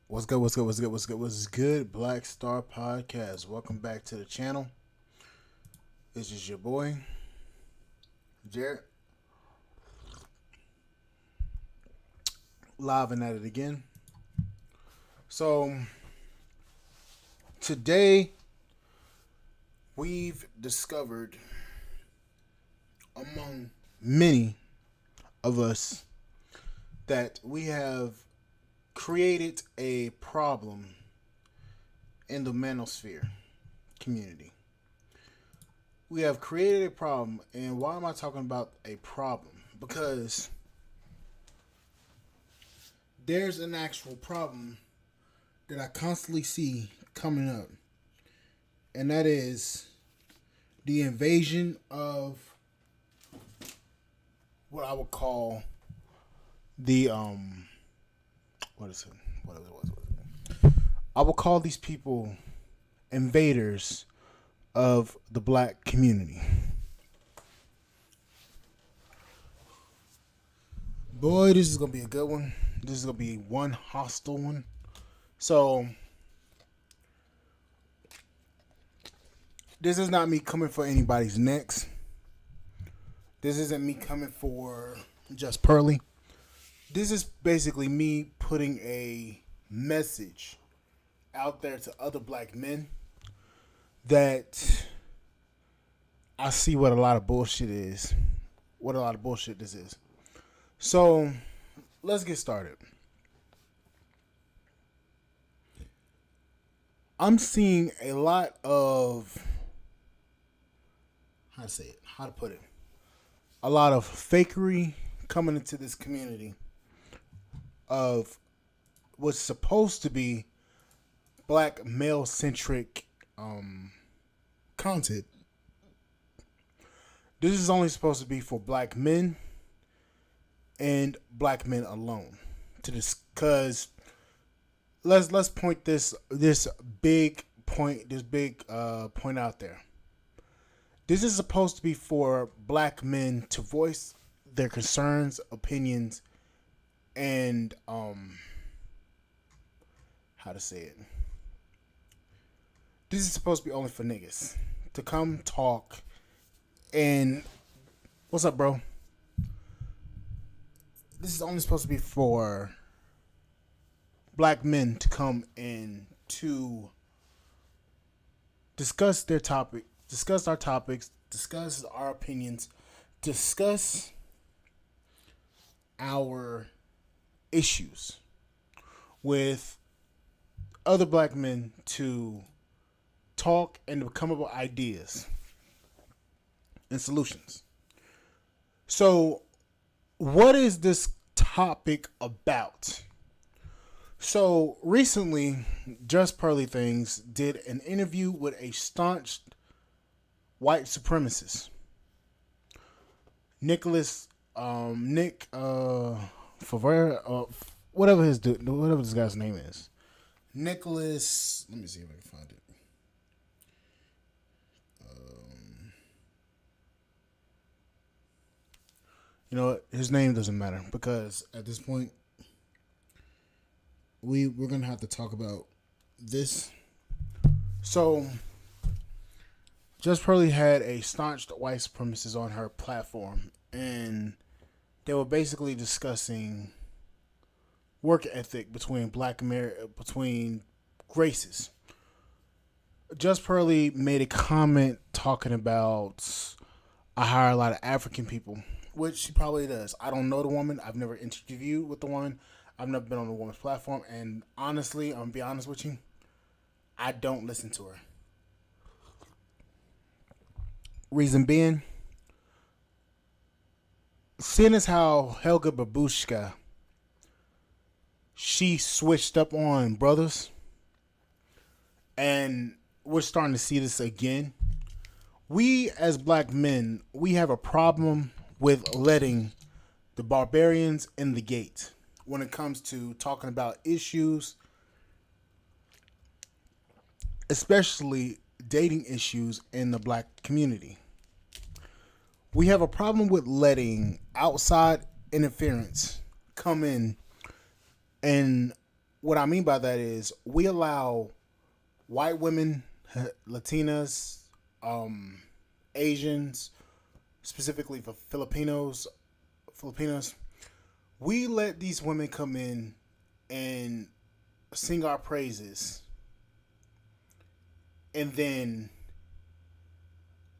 What's good? What's good? What's good? What's good? What's good? Black Star Podcast. Welcome back to the channel. This is your boy, Jared. Live and at it again. So, today we've discovered among many of us that we have created a problem in the Manosphere community. We have created a problem, and why am I talking about a problem? Because there's an actual problem that I constantly see coming up, and that is the invasion of what I would call the what is it? What is it? I will call these people invaders of the black community. Boy, this is gonna be a good one. This is gonna be one hostile one. So this is not me coming for anybody's necks. This isn't me coming for just Pearly. This is basically me putting a message out there to other black men that I see what a lot of bullshit is. What a lot of bullshit this is. So let's get started. I'm seeing a lot of how to put it. A lot of fakery coming into this community of what's supposed to be black male centric content. This is only supposed to be for black men and black men alone. To this, cause let's point this big point point out there. This is supposed to be for black men to voice their concerns, opinions, and how to say it. This is supposed to be only for niggas to come talk and what's up, bro? This is only supposed to be for black men to come and to discuss their topic, discuss our topics, discuss our opinions, discuss our issues with other black men, to talk and to come up with ideas and solutions. So, what is this topic about? So, recently, Just Pearly Things did an interview with a staunch white supremacist, Nick Favre, whatever whatever this guy's name is. Nicholas, let me see if I can find it. You know what? His name doesn't matter because at this point, we're gonna have to talk about this. So, Just Pearly had a staunch white supremacist on her platform, and they were basically discussing work ethic between between races. Just Pearly made a comment talking about I hire a lot of African people, which she probably does. I don't know the woman. I've never interviewed with the woman. I've never been on the woman's platform, and honestly, I'm gonna be honest with you, I don't listen to her. Reason being, seeing as how Helga Babushka, she switched up on brothers, and we're starting to see this again. We as black men, we have a problem with letting the barbarians in the gate when it comes to talking about issues, especially dating issues in the black community. We have a problem with letting outside interference come in and what I mean by that is we allow white women, Latinas, um, Asians, specifically for Filipinos, we let these women come in and sing our praises, and then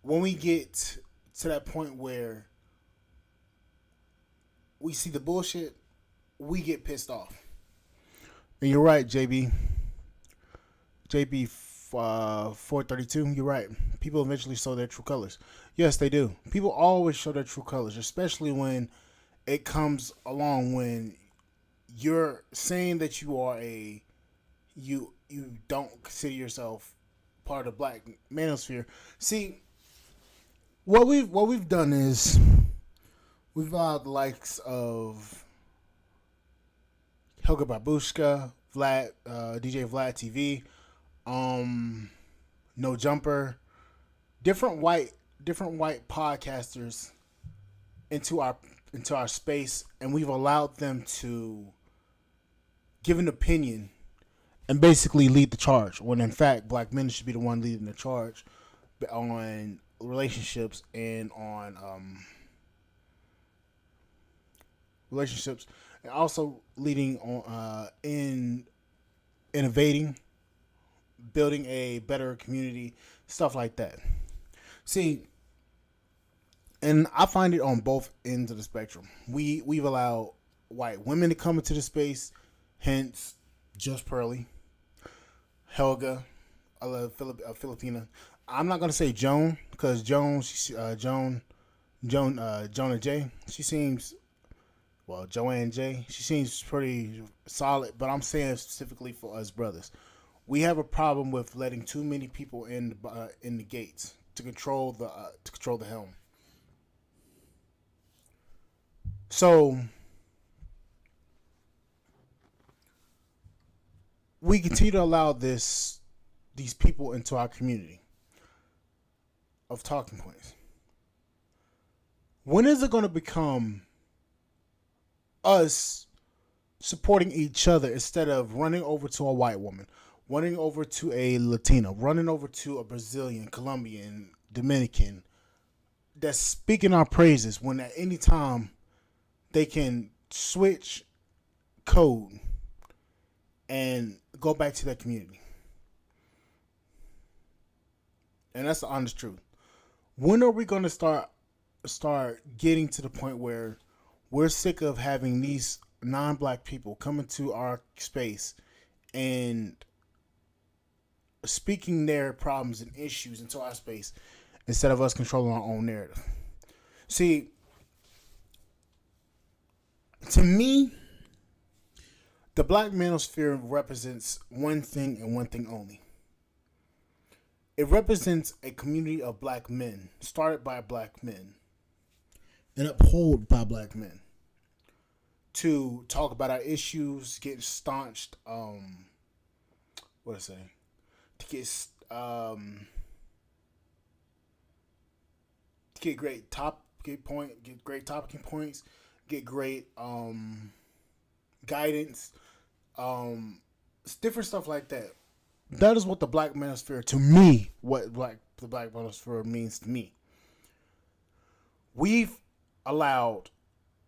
when we get to that point where we see the bullshit, we get pissed off. And you're right, JB 432. You're right. People eventually show their true colors. Yes, they do. People always show their true colors, especially when it comes along when you're saying that you are you don't consider yourself part of the black manosphere. See, what we've done is we've allowed the likes of Helga Babushka, DJ Vlad TV, um, No Jumper, different white podcasters into our space, and we've allowed them to give an opinion and basically lead the charge. When in fact, black men should be the one leading the charge on relationships and on relationships, and also leading on in innovating, building a better community, stuff like that. See, and I find it on both ends of the spectrum. We've allowed white women to come into the space, hence Just Pearly, Helga, Filipina. I'm not gonna say Joan because Jonah J. She seems Joanne J. She seems pretty solid, but I'm saying specifically for us brothers, we have a problem with letting too many people in the gates to control the helm. So we continue to allow these people into our community of talking points. When is it going to become us supporting each other instead of running over to a white woman, running over to a Latina, running over to a Brazilian, Colombian, Dominican that's speaking our praises when at any time they can switch code and go back to their community? And that's the honest truth. When are we going to start getting to the point where we're sick of having these non-black people come into our space and speaking their problems and issues into our space instead of us controlling our own narrative? See, to me, the black manosphere represents one thing and one thing only. It represents a community of black men, started by black men, and upheld by black men, to talk about our issues, get staunched, what I say, to get get great talking points, get great guidance, different stuff like that. That is what the black manosphere, to me, the black manosphere means to me. We've allowed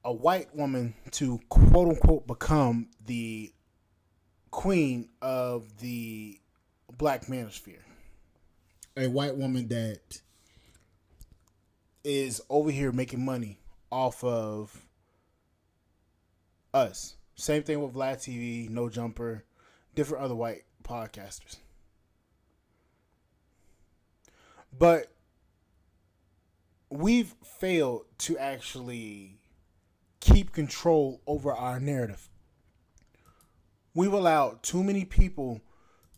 a white woman to quote unquote become the queen of the black manosphere. A white woman that is over here making money off of us. Same thing with Vlad TV, No Jumper, different other white podcasters. But we've failed to actually keep control over our narrative. We've allowed too many people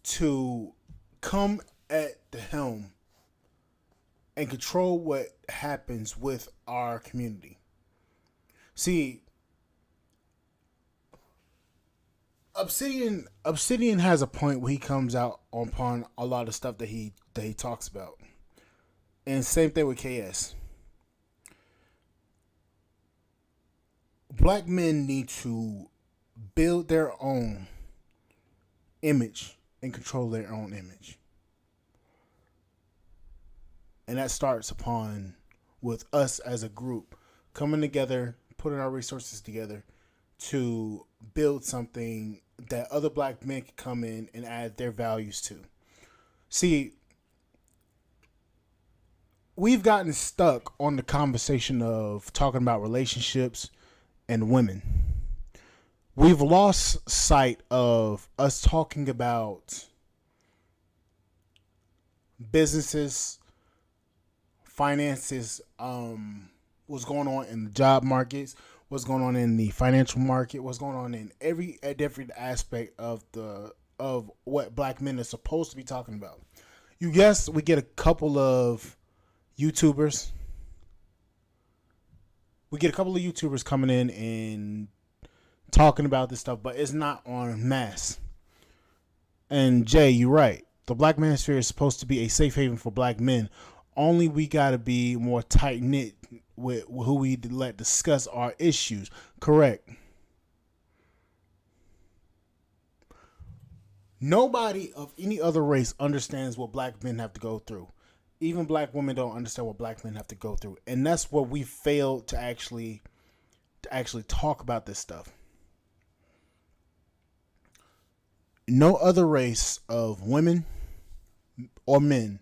to come at the helm and control what happens with our community. See, Obsidian has a point where he comes out upon a lot of stuff that he talks about. And same thing with KS. Black men need to build their own image and control their own image. And that starts upon with us as a group coming together, putting our resources together to build something that other black men can come in and add their values to. See, we've gotten stuck on the conversation of talking about relationships and women. We've lost sight of us talking about businesses, finances, what's going on in the job markets, what's going on in the financial market, what's going on in every different aspect of what black men are supposed to be talking about. You guess we get a couple of YouTubers. We get a couple of YouTubers coming in and talking about this stuff, but it's not on mass. And Jay, you're right. The Black Manosphere is supposed to be a safe haven for black men. Only we got to be more tight knit with who we let discuss our issues. Correct. Nobody of any other race understands what black men have to go through. Even black women don't understand what black men have to go through, and that's what we failed to actually talk about this stuff. No other race of women or men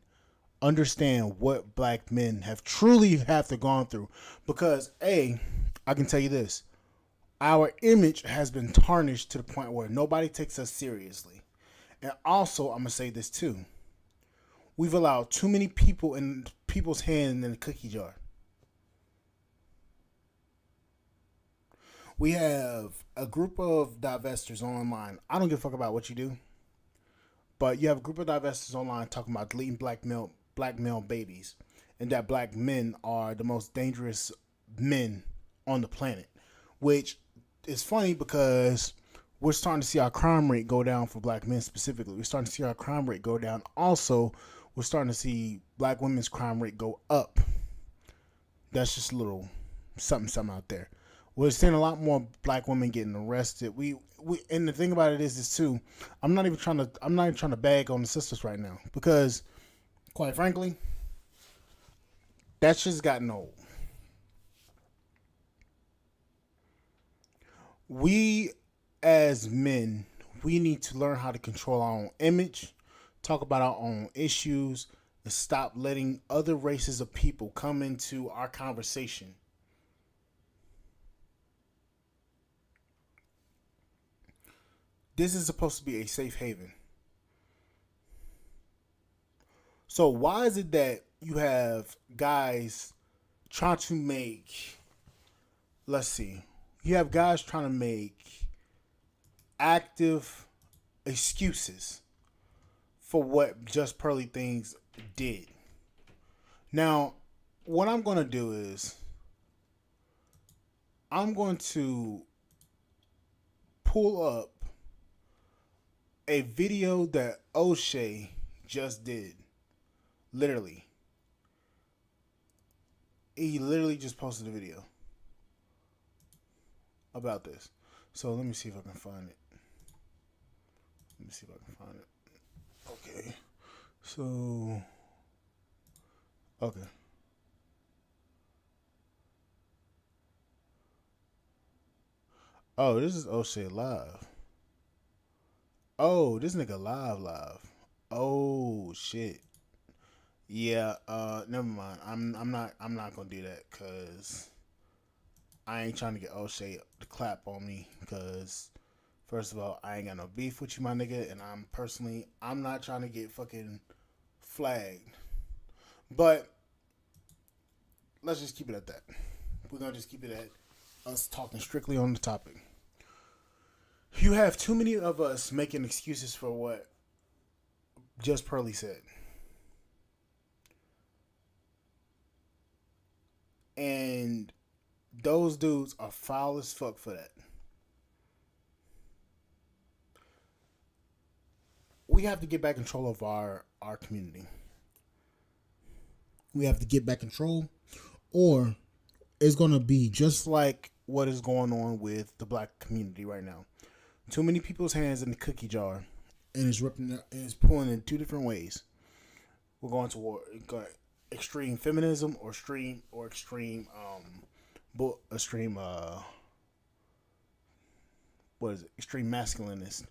understand what black men have truly have to gone through, because I can tell you this: our image has been tarnished to the point where nobody takes us seriously. And also, I'm gonna say this too: we've allowed too many people in people's hands in the cookie jar. We have a group of divestors online. I don't give a fuck about what you do, but you have a group of divestors online talking about deleting black male babies, and that black men are the most dangerous men on the planet. Which is funny because we're starting to see our crime rate go down for black men specifically. We're starting to see our crime rate go down. Also, we're starting to see black women's crime rate go up. That's just a little something out there. We're seeing a lot more black women getting arrested. We and the thing about it is too. I'm not even trying to bag on the sisters right now, because quite frankly, that's just gotten old. We as men, we need to learn how to control our own image, talk about our own issues, and stop letting other races of people come into our conversation. This is supposed to be a safe haven. So why is it that you have guys trying to make, let's see, you have guys trying to make active excuses for what Just Pearly Things did? Now, what I'm going to do is I'm going to pull up a video that O'Shea just did. Literally. He literally just posted a video about this. So let me see if I can find it. Okay. So, okay. Oh, this is O'Shea live. Oh, this nigga live. Oh shit. Yeah, never mind. I'm not gonna do that, cause I ain't trying to get O'Shea to clap on me, cause first of all, I ain't got no beef with you, my nigga, and I'm not trying to get fucking flagged. But let's just keep it at that. We're gonna just keep it at us talking strictly on the topic. You have too many of us making excuses for what Just Pearly said. And those dudes are foul as fuck for that. We have to get back control of our community. We have to get back control, or it's going to be just like what is going on with the black community right now. Too many people's hands in the cookie jar, and it's ripping and it's pulling in two different ways. We're going toward extreme feminism or extreme extreme what is it? Extreme masculinist.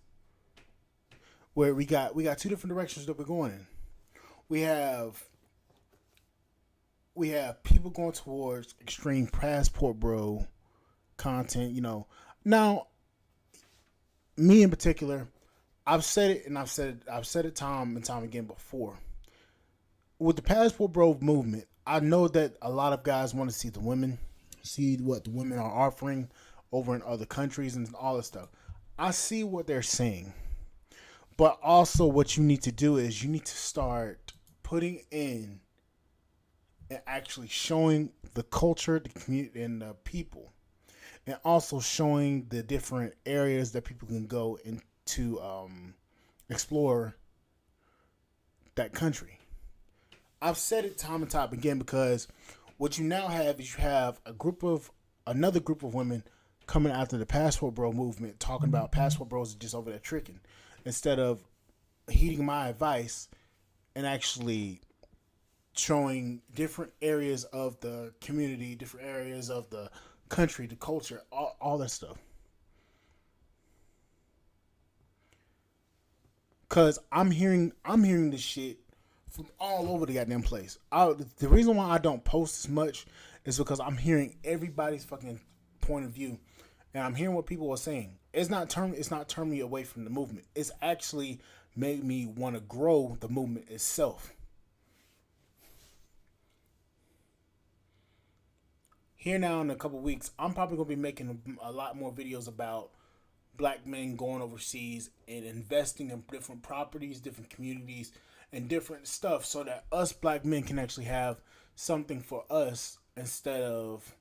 Where we got two different directions that we're going in. We have we have people going towards extreme passport bro content, Now, me in particular, I've said it and I've said it time and time again before. With the passport bro movement, I know that a lot of guys want to see the women, see what the women are offering over in other countries and all this stuff. I see what they're saying. But also what you need to do is you need to start putting in and actually showing the culture, the community, and the people, and also showing the different areas that people can go into explore that country. I've said it time and time again because what you now have is you have another group of women coming after the passport bro movement, talking about passport bros are just over there tricking, instead of heeding my advice and actually showing different areas of the community, different areas of the country, the culture, all that stuff. Cause I'm hearing this shit from all over the goddamn place. The reason why I don't post as much is because I'm hearing everybody's fucking point of view, and I'm hearing what people are saying. It's not turning me away from the movement. It's actually made me want to grow the movement itself. Here now in a couple weeks, I'm probably gonna be making a lot more videos about black men going overseas and investing in different properties, different communities, and different stuff, so that us black men can actually have something for us instead of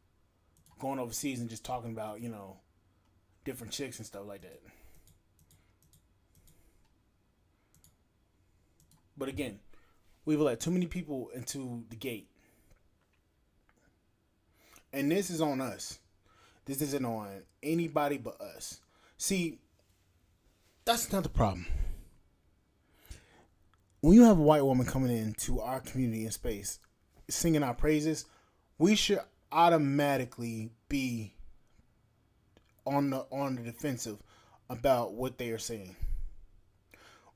going overseas and just talking about different chicks and stuff like that. But again, we've let too many people into the gate, and this is on us. This isn't on anybody but us. See, that's not the problem. When you have a white woman coming into our community and space, singing our praises, we should automatically be on the defensive about what they are saying.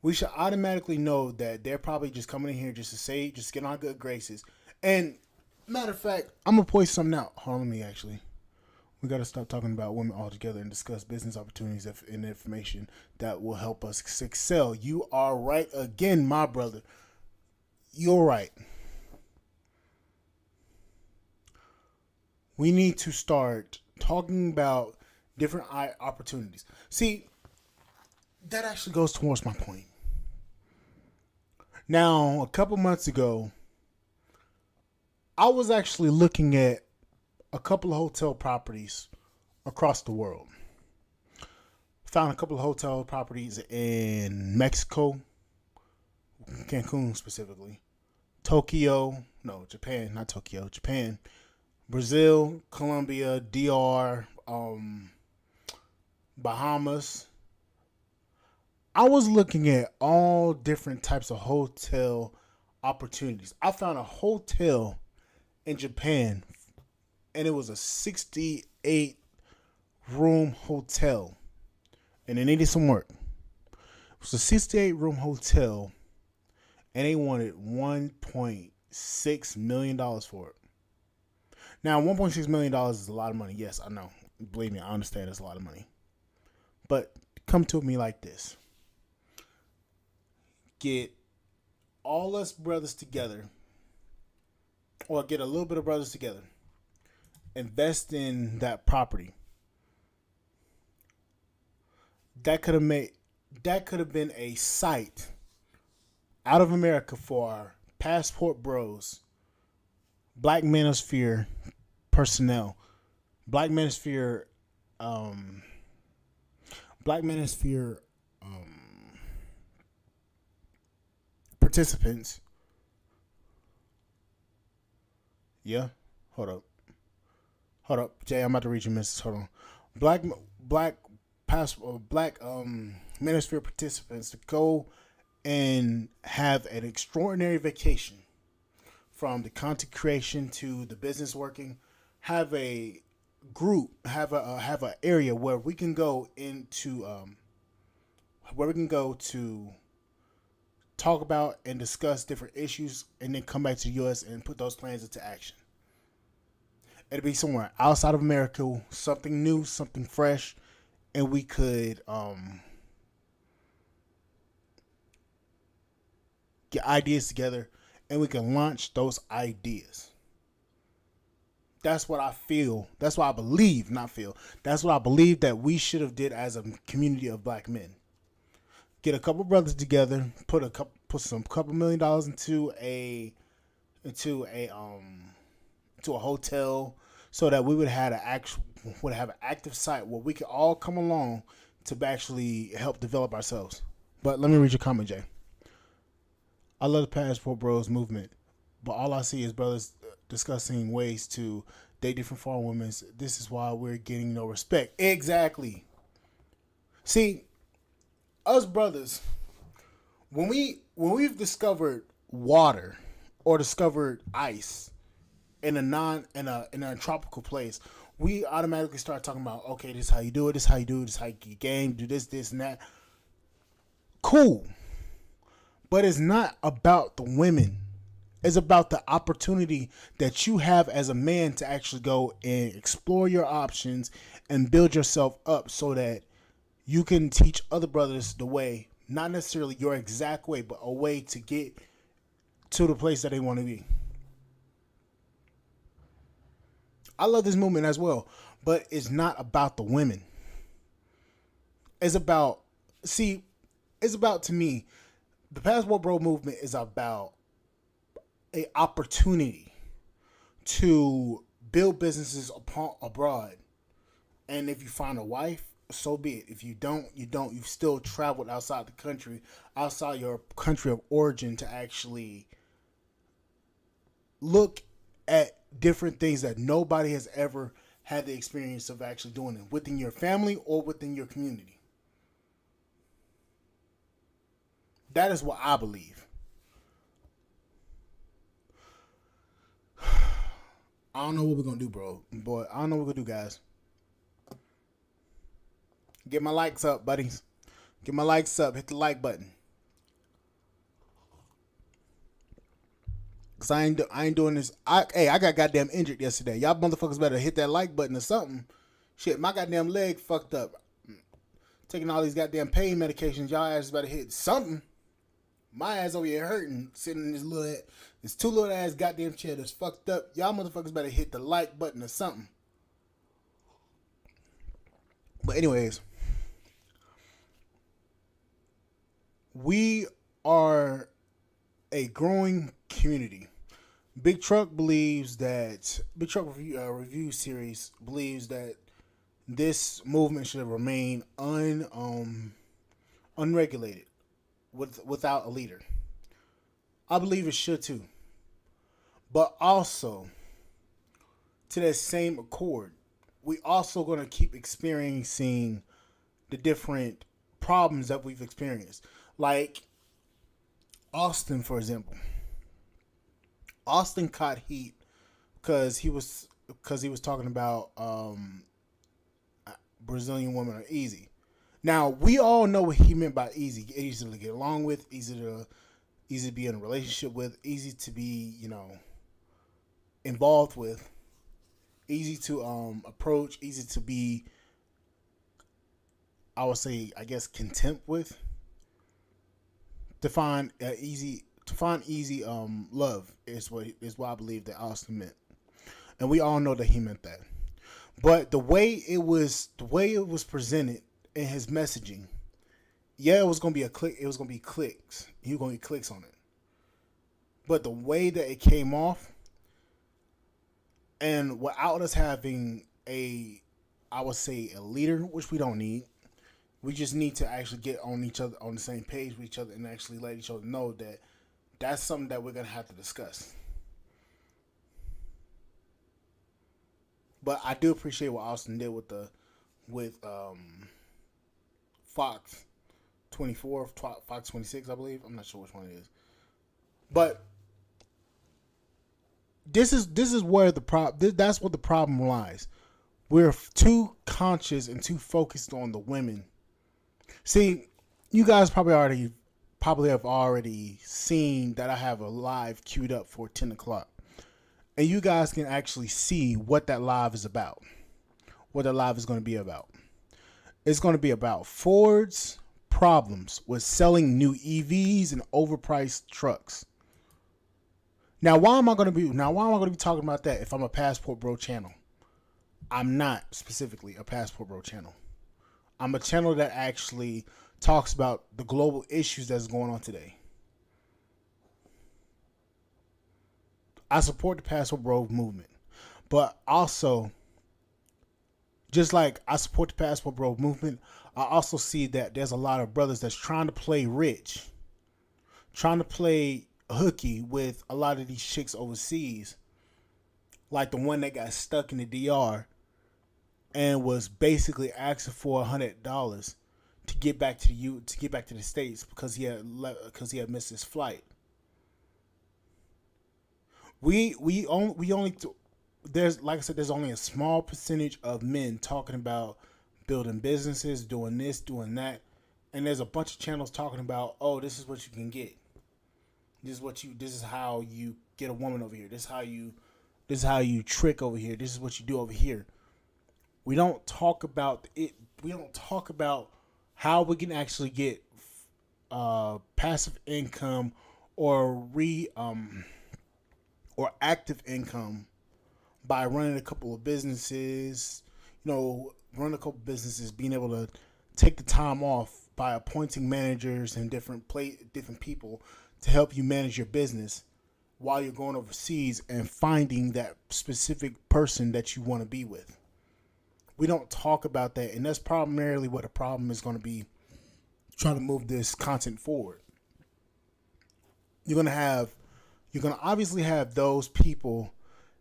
We should automatically know that they're probably just coming in here just to say, just get on good graces. And matter of fact, I'm gonna point something out. Hold on, me actually. We got to stop talking about women altogether and discuss business opportunities and information that will help us excel. You are right again, my brother. You're right. We need to start talking about different opportunities. See, that actually goes towards my point. Now, a couple months ago, I was actually looking at a couple of hotel properties across the world. Found a couple of hotel properties in Mexico, Cancun specifically, Tokyo, no, Japan, not Tokyo, Japan, Brazil, Colombia, DR, Bahamas. I was looking at all different types of hotel opportunities. I found a hotel in Japan, and it was a 68 room hotel, and it needed some work. It was a 68 room hotel, and they wanted $1.6 million for it. Now, $1.6 million is a lot of money. Yes, I know. Believe me, I understand it's a lot of money. But come to me like this. Get all us brothers together, or get a little bit of brothers together, invest in that property. That could have been a site out of America for our passport bros, Black Manosphere personnel, Black Manosphere, Black Manosphere participants. Yeah, hold up, Jay. I'm about to read your message. Hold on. Black black Manosphere participants to go and have an extraordinary vacation, from the content creation to the business working. Have a group, have an area where we can go into where we can go to talk about and discuss different issues, and then come back to the U.S. and put those plans into action. It'd be somewhere outside of America, something new, something fresh, and we could get ideas together, and we can launch those ideas. That's what I feel. That's what I believe, not feel. That's what I believe that we should have did as a community of black men. Get a couple brothers together, put some couple $1,000,000 into a hotel, so that we would have an active site where we could all come along to actually help develop ourselves. But let me read your comment, Jay. I love the Passport Bros movement, but all I see is brothers discussing ways to date different foreign women. This is why we're getting no respect. Exactly. See, us brothers, when we've discovered water or discovered ice in a tropical place, we automatically start talking about, okay, this is how you do it, this is how you do it, this is how you get game, do this, and that. Cool. But it's not about the women. It's about the opportunity that you have as a man to actually go and explore your options and build yourself up, so that you can teach other brothers the way, not necessarily your exact way, but a way to get to the place that they want to be. I love this movement as well, but it's not about the women. It's about, see, it's about, to me, the Passport Bro movement is about a opportunity to build businesses abroad. And if you find a wife, so be it. If you don't, you don't. You've still traveled outside the country, outside your country of origin, to actually look at different things that nobody has ever had the experience of actually doing it within your family or within your community. That is what I believe. I don't know what we're gonna do, bro. Boy, I don't know what we're gonna do, guys. Get my likes up, buddies. Get my likes up. Hit the like button. Cause I ain't doing this. I got goddamn injured yesterday. Y'all motherfuckers better hit that like button or something. Shit, my goddamn leg fucked up. Taking all these goddamn pain medications. Y'all ass better hit something. My ass over here hurting, sitting in this two little ass goddamn chair that's fucked up. Y'all motherfuckers better hit the like button or something. But anyways, we are a growing community. Big Truck Review Series believes that this movement should remain unregulated, without a leader. I believe it should too. But also, to that same accord, we also going to keep experiencing the different problems that we've experienced. Like Austin, for example. Austin caught heat because he was talking about Brazilian women are easy. Now we all know what he meant by easy. Easy to get along with, easy to be in a relationship with, easy to be, involved with, easy to approach, easy to be, I would say, I guess, content with. To find easy love is what I believe that Austin meant, and we all know that he meant that. But the way it was presented in his messaging, yeah, it was gonna be a click. It was gonna be clicks. He was gonna get clicks on it. But the way that it came off, and without us having I would say, a leader, which we don't need. We just need to actually get on the same page with each other, and actually let each other know that that's something that we're gonna have to discuss. But I do appreciate what Austin did with Fox 24, Fox 26, I believe. I'm not sure which one it is. But this is where that's what the problem lies. We're too conscious and too focused on the women. See, you guys probably have already seen that I have a live queued up for 10 o'clock. And you guys can actually see what that live is about. What that live is going to be about. It's going to be about Ford's problems with selling new EVs and overpriced trucks. Now, why am I going to be talking about that if I'm a Passport Bro channel? I'm not specifically a Passport Bro channel. I'm a channel that actually talks about the global issues that's going on today. I support the Passport Bro movement, but also, just like I support the Passport Bro movement, I also see that there's a lot of brothers that's trying to play rich, trying to play hooky with a lot of these chicks overseas, like the one that got stuck in the DR and was basically asking for $100 to get back to the States because he had missed his flight. We only there's, like I said, there's only a small percentage of men talking about building businesses, doing this, doing that, and there's a bunch of channels talking about, oh, this is what you can get. This is how you get a woman over here. This is how you trick over here. This is what you do over here. We don't talk about it. We don't talk about how we can actually get passive income or active income by running a couple of businesses. Running a couple of businesses, being able to take the time off by appointing managers and different people to help you manage your business while you're going overseas and finding that specific person that you want to be with. We don't talk about that, and that's primarily what the problem is going to be trying to move this content forward. You're going to obviously have those people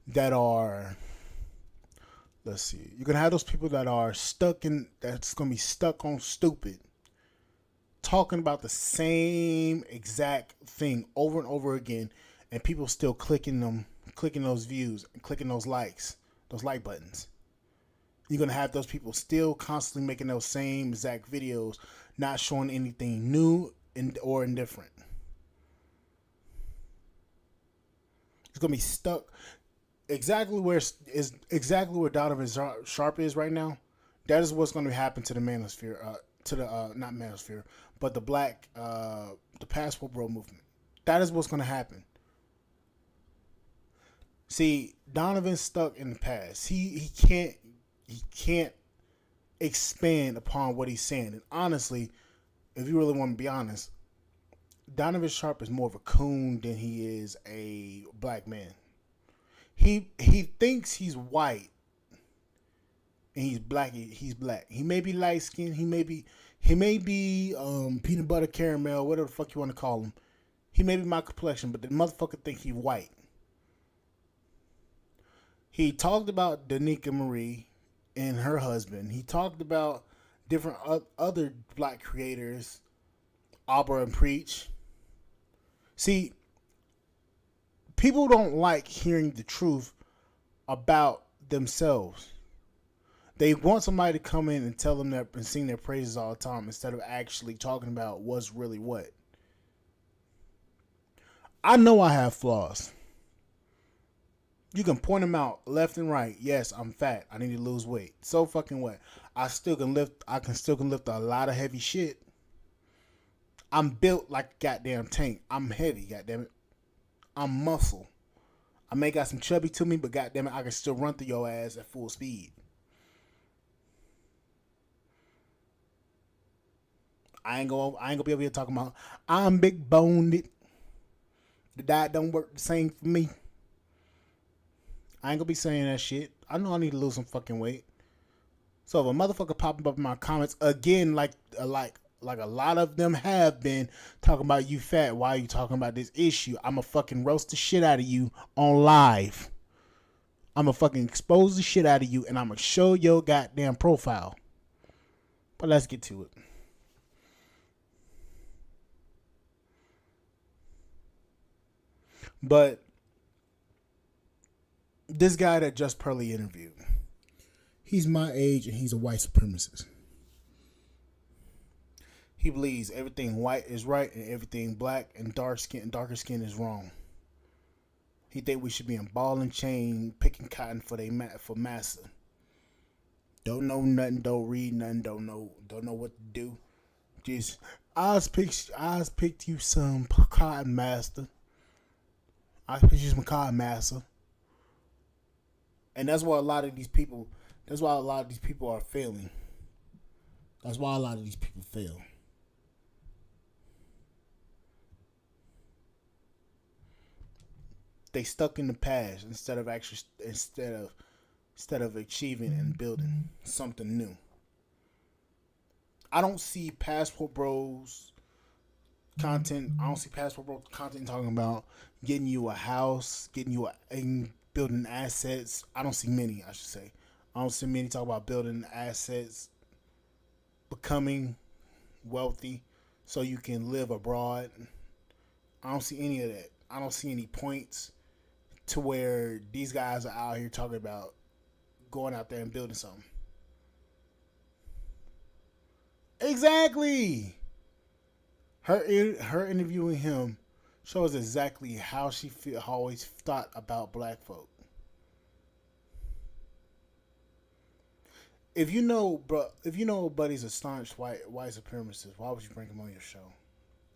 that are, you're going to have those people that are that's going to be stuck on stupid, talking about the same exact thing over and over again, and people still clicking those views and clicking those like buttons. You're going to have those people still constantly making those same exact videos, not showing anything new or indifferent. It's going to be stuck exactly where Donovan Sharp is right now. That is what's going to happen to the Manosphere, not Manosphere, but the Passport Bro movement. That is what's going to happen. See, Donovan's stuck in the past. He can't expand upon what he's saying. And honestly, if you really want to be honest, Donovan Sharp is more of a coon than he is a black man. He thinks he's white and he's black. He's black. He may be light skinned. He may be peanut butter caramel, whatever the fuck you want to call him. He may be my complexion, but the motherfucker think he's white. He talked about Danica Marie and her husband. He talked about different other black creators, Abra and Preach. See, people don't like hearing the truth about themselves. They want somebody to come in and tell them that and sing their praises all the time instead of actually talking about what's really what. I know I have flaws. You can point them out left and right. Yes, I'm fat. I need to lose weight. So fucking what? I can still lift a lot of heavy shit. I'm built like a goddamn tank. I'm heavy, goddamn it. I'm muscle. I may got some chubby to me, but goddamn it, I can still run through your ass at full speed. I ain't gonna be over here talking about I'm big boned. The diet don't work the same for me. I ain't gonna be saying that shit. I know I need to lose some fucking weight. So if a motherfucker popping up in my comments again, like a lot of them have been talking about you fat, why are you talking about this issue? I'ma fucking roast the shit out of you on live. I'ma fucking expose the shit out of you and I'ma show your goddamn profile. But let's get to it. But this guy that Just Pearly interviewed, he's my age and he's a white supremacist. He believes everything white is right and everything black and darker skin is wrong. He think we should be in ball and chain picking cotton for massa. Don't know nothing, don't read nothing, don't know what to do. Just I picked you some cotton master. I picked you some cotton master. And that's why a lot of these people are failing. That's why a lot of these people fail. They stuck in the past instead of achieving and building something new. I don't see Passport Bros content. I don't see Passport Bros content talking about getting you a house, and building assets. I don't see many, I should say. I don't see many talk about building assets, becoming wealthy so you can live abroad. I don't see any of that. I don't see any points to where these guys are out here talking about going out there and building something. Exactly. Her interviewing him shows exactly how she always thought about black folk. If you know a buddy's a staunch white supremacist, why would you bring him on your show?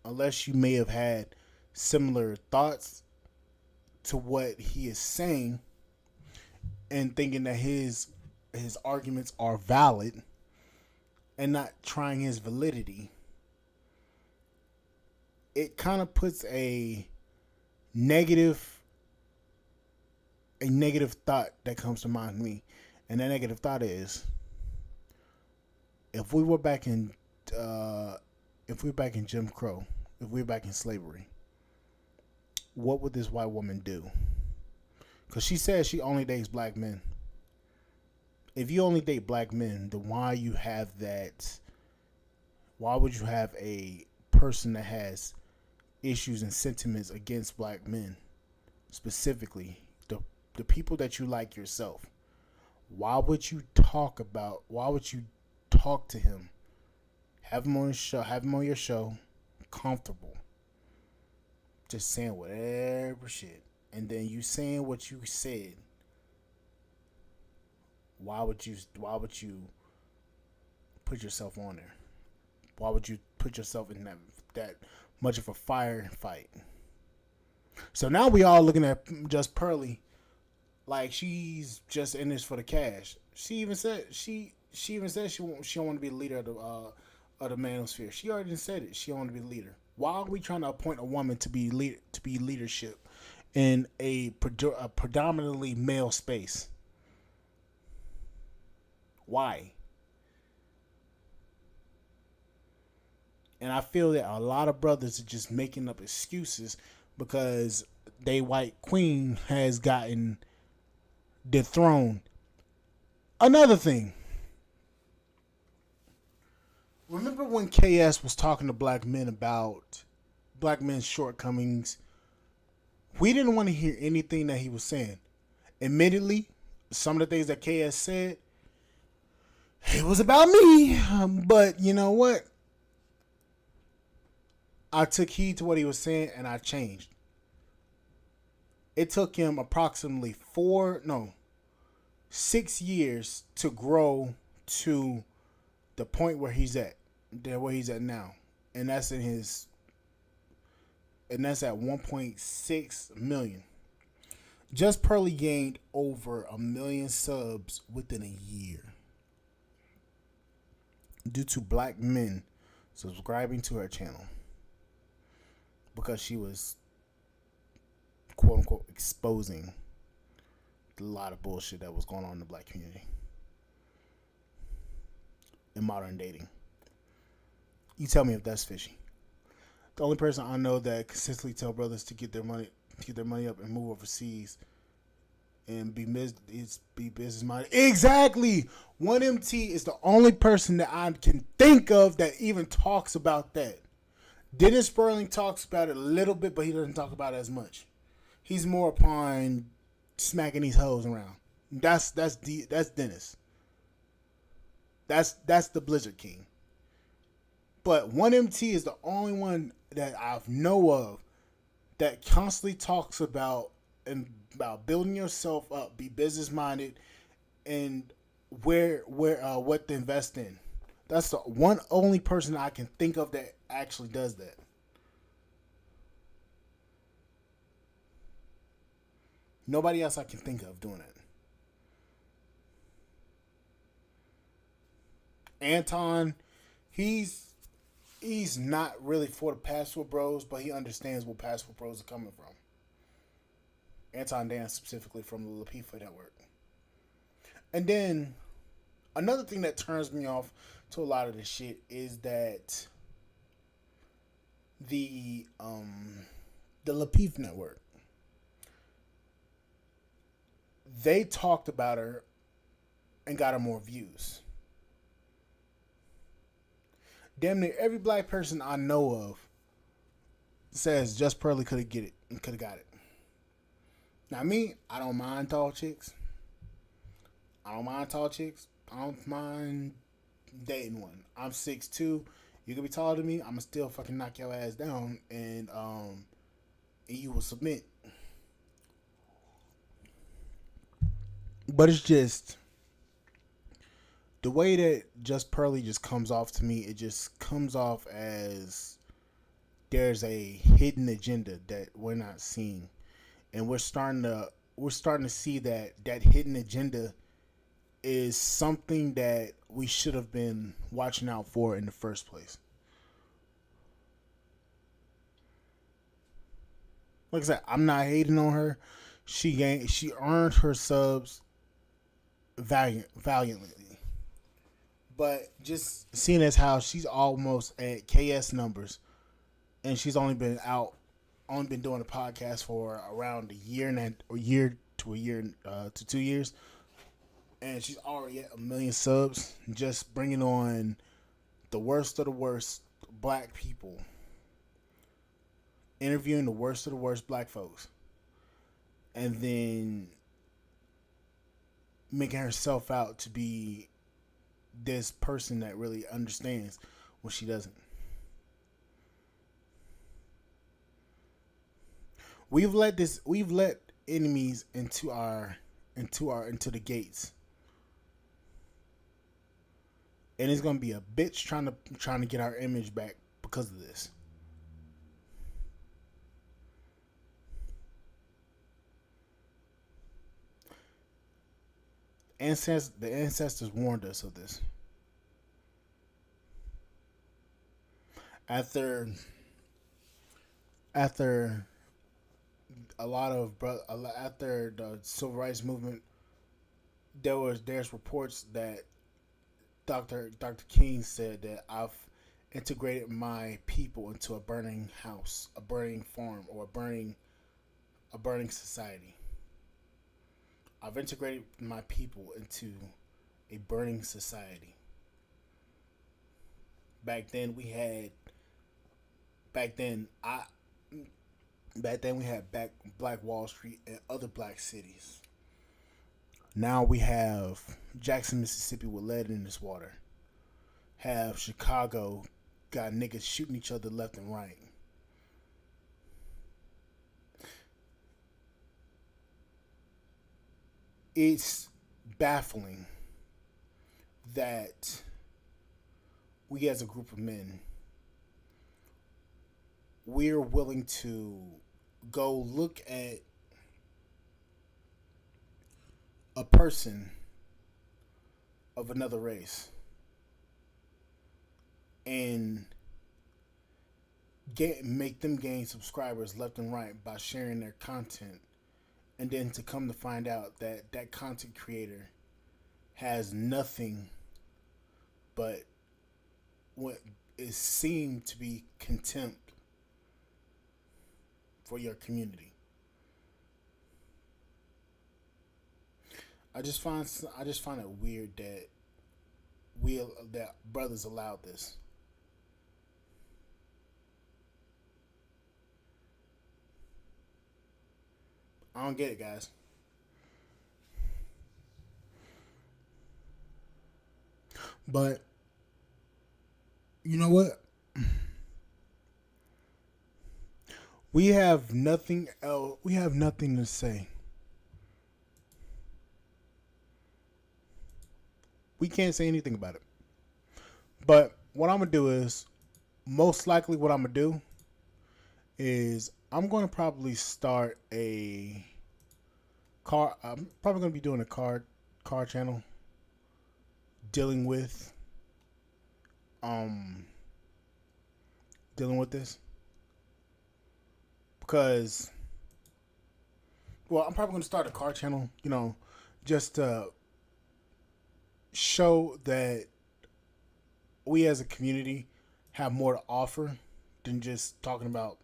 Unless you may have had similar thoughts to what he is saying and thinking that his arguments are valid and not trying his validity. It kind of puts a negative thought that comes to mind to me. And that negative thought is, if we were back in Jim Crow, if we were back in slavery, what would this white woman do? Because she says she only dates black men. If you only date black men, then why you have that? Why would you have a person that has issues and sentiments against black men, specifically the people that you like yourself? Why would you talk to him? Have him on your show, comfortable, just saying whatever shit, and then you saying what you said. Why would you put yourself on there? Why would you put yourself in that much of a fight? So now we all looking at Just Pearly like she's just in this for the cash. She even said she don't want to be the leader of the Manosphere. She already said it. She don't want to be the leader. Why are we trying to appoint a woman to be leadership in a predominantly male space? Why? And I feel that a lot of brothers are just making up excuses because they white queen has gotten dethroned. Another thing. Remember when KS was talking to black men about black men's shortcomings? We didn't want to hear anything that he was saying. Admittedly, some of the things that KS said, it was about me. But you know what? I took heed to what he was saying and I changed. It took him approximately 6 years to grow to the point where he's at now. And that's at 1.6 million. Just Pearly gained over 1 million subs within a year due to black men subscribing to her channel because she was quote unquote exposing a lot of bullshit that was going on in the black community in modern dating. You tell me if that's fishy. The only person I know that consistently tell brothers to get their money up and move overseas and be business minded. Exactly. 1MT is the only person that I can think of that even talks about that. Dennis Sperling talks about it a little bit, but he doesn't talk about it as much. He's more upon smacking these hoes around. That's Dennis. That's the Blizzard King. But 1MT is the only one that I know of that constantly talks about and about building yourself up, be business minded, and where what to invest in. That's the one only person I can think of that actually does that. Nobody else I can think of doing it. Anton, he's he's not really for the Passport Bros, but he understands where Passport Bros are coming from. Anton Dan specifically from the Lapifa Network. And then another thing that turns me off to a lot of this shit is that the the Lapifa Network, they talked about her and got her more views. Damn near every black person I know of says Just Pearly could have get it, could have got it. Now me, I don't mind tall chicks. I don't mind tall chicks. I don't mind dating one. I'm 6'2". You can be taller than me. I'ma still fucking knock your ass down, and you will submit. But it's just the way that Just Pearly just comes off to me. It just comes off as there's a hidden agenda that we're not seeing, and we're starting to see that that hidden agenda is something that we should have been watching out for in the first place. Like I said, I'm not hating on her. She earned her subs valiantly. But just seeing as how she's almost at KS numbers, and she's only been doing a podcast for around a year and a year to a year to 2 years, and she's already at 1 million subs. Just bringing on the worst of the worst black people, interviewing the worst of the worst black folks, and then making herself out to be this person that really understands when she doesn't. We've let enemies into the gates, and it's gonna be a bitch trying to get our image back because of this. The ancestors warned us of this. After after after the civil rights movement, there's reports that Dr. King said that I've integrated my people into a burning house, a burning farm, or a burning society. I've integrated my people into a burning society. Back then we had back then I back then we had Black Wall Street and other black cities. Now we have Jackson, Mississippi with lead in its water. Have Chicago got niggas shooting each other left and right. It's baffling that we as a group of men, we're willing to go look at a person of another race and make them gain subscribers left and right by sharing their content, and then to come to find out that that content creator has nothing but what is seen to be contempt for your community. I just find it weird that that brothers allowed this. I don't get it, guys. But you know what? We have nothing else. We have nothing to say. We can't say anything about it. But what I'm gonna do is, most likely, what I'm gonna do is I'm gonna probably start a car. I'm probably gonna be doing a car channel dealing with um dealing with this because well, I'm probably gonna start a car channel. Just to show that we as a community have more to offer than just talking about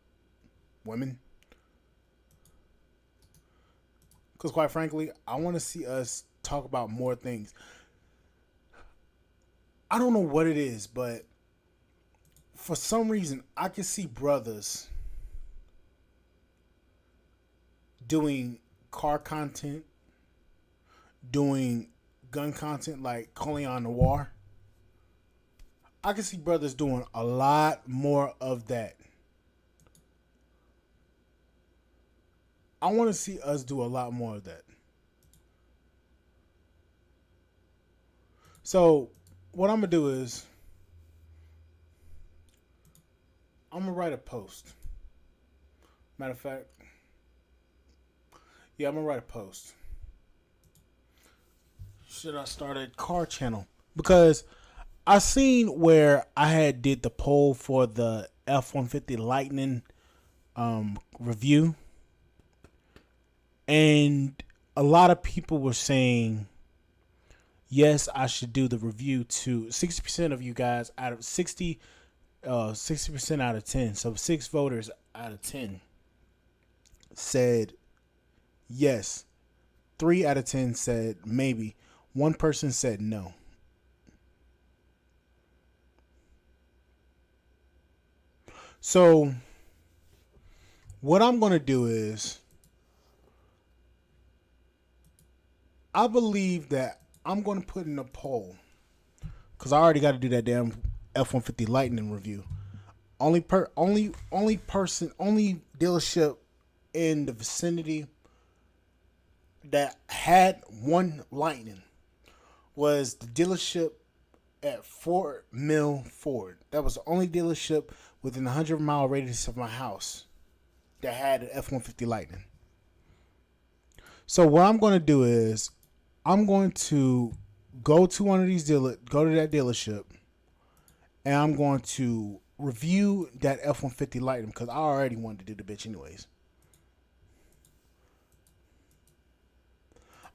women. Because quite frankly, I want to see us talk about more things. I don't know what it is, but for some reason, I can see brothers doing car content, doing gun content like Colion Noir. I can see brothers doing a lot more of that. I want to see us do a lot more of that. So, what I'm going to do is, I'm going to write a post. Matter of fact, yeah, I'm going to write a post. Should I start a car channel? Because I seen where I had did the poll for the F-150 Lightning review, and a lot of people were saying yes, I should do the review. To 60% of you guys out of 60% out of 10, so 6 voters out of 10 said yes. 3 out of 10 said maybe. One person said no. So what I'm going to do is, I believe that I'm going to put in a poll, because I already got to do that damn F-150 Lightning review. Only person, only dealership in the vicinity that had one Lightning was the dealership at Fort Mill Ford. That was the only dealership within a 100-mile radius of my house that had an F-150 Lightning. So what I'm going to do is, I'm going to go to go to that dealership, and I'm going to review that F-150 Lightning, because I already wanted to do the bitch anyways.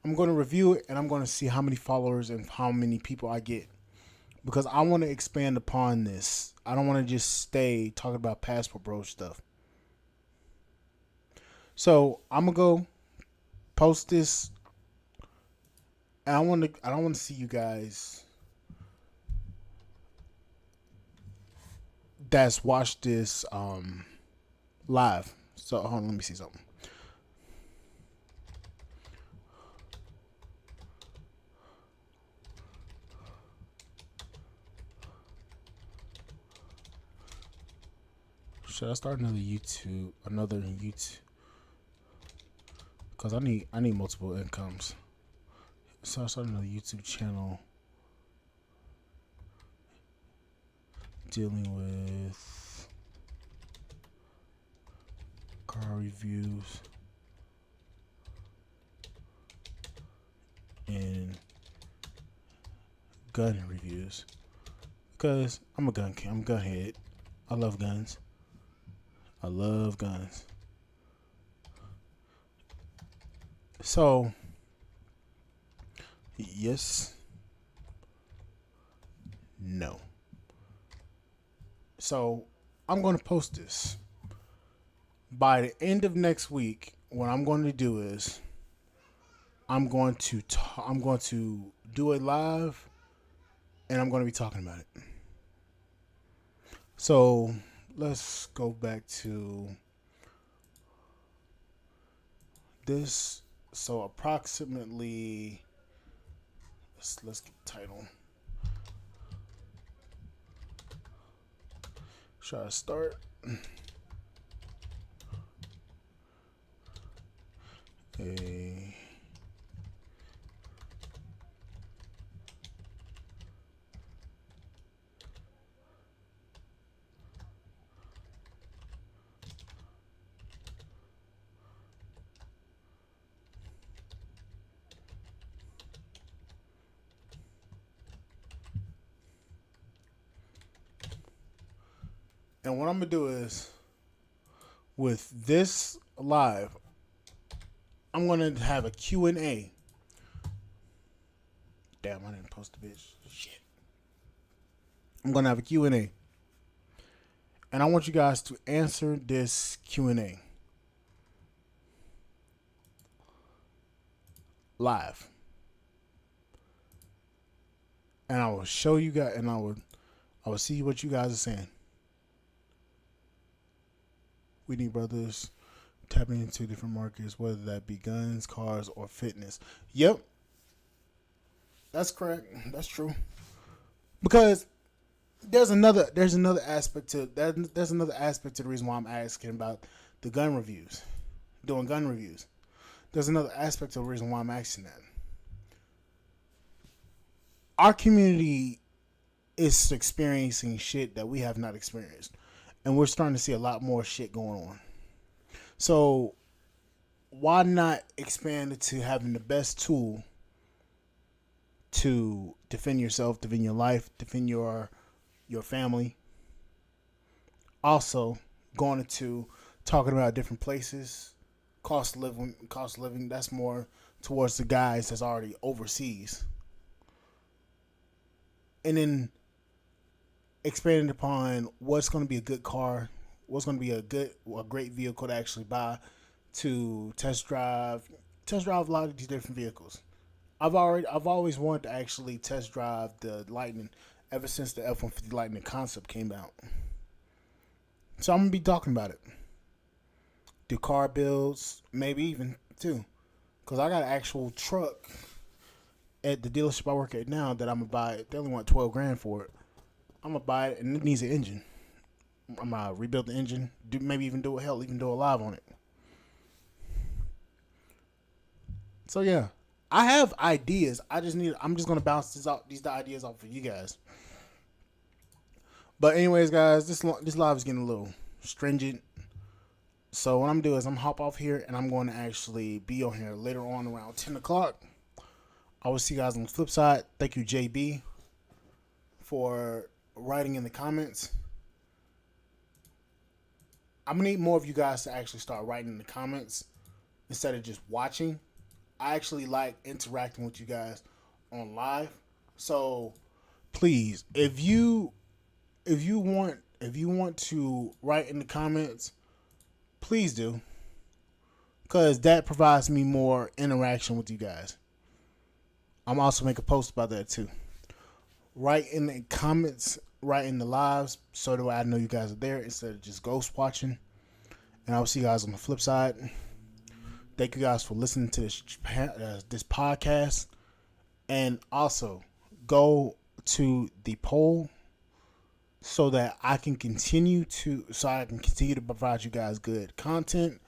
I'm going to review it, and I'm going to see how many followers and how many people I get, because I want to expand upon this. I don't want to just stay talking about Passport Bro stuff. So I'm gonna go post this, and I don't want to see you guys that's watched this live. So hold on, let me see something. Should I start another YouTube? Because I need multiple incomes. So I started another YouTube channel dealing with car reviews and gun reviews, because I'm a gunhead. I love guns. So yes, no. So I'm going to post this by the end of next week. What I'm going to do is, I'm going to do a live, and I'm going to be talking about it. So let's go back to this. So approximately, let's get the title. Should I start? A And what I'm gonna do is, with this live, I'm gonna have a Q&A. Damn, I didn't post the bitch. Shit. I'm gonna have a Q&A. And I want you guys to answer this Q&A live. And I will show you guys, and I will see what you guys are saying. We need brothers tapping into different markets, whether that be guns, cars, or fitness. Yep, that's correct. That's true. Because there's another aspect to that. There's another aspect to the reason why I'm asking about the gun reviews, doing gun reviews. There's another aspect to the reason why I'm asking that. Our community is experiencing shit that we have not experienced, and we're starting to see a lot more shit going on. So why not expand it to having the best tool to defend yourself, defend your life, defend your family? Also, going into talking about different places, cost of living. That's more towards the guys that's already overseas, and then expanding upon what's going to be a good car, what's going to be a great vehicle to actually buy, to test drive a lot of these different vehicles. I've always wanted to actually test drive the Lightning ever since the F-150 Lightning concept came out. So I'm gonna be talking about it. Do car builds, maybe even too, because I got an actual truck at the dealership I work at now that I'm gonna buy. They only want $12,000 for it. I'm gonna buy it, and it needs an engine. I'm gonna rebuild the engine. Maybe even do a live on it. So yeah, I have ideas. I'm just gonna bounce these ideas off of you guys. But anyways, guys, this live is getting a little stringent. So what I'm doing is I'm hop off here, and I'm going to actually be on here later on around 10 o'clock. I will see you guys on the flip side. Thank you, JB, for writing in the comments. I'm gonna need more of you guys to actually start writing in the comments instead of just watching. I actually like interacting with you guys on live. So please, if you want to write in the comments, please do, because that provides me more interaction with you guys. I'm also make a post about that too. Write in the comments, write in the lives, so that I know you guys are there instead of just ghost watching. And I'll see you guys on the flip side. Thank you guys for listening to this podcast, and also go to the poll so that I can continue to provide you guys good content.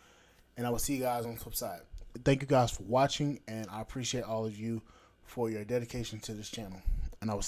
And I will see you guys on the flip side. Thank you guys for watching, and I appreciate all of you for your dedication to this channel. And I will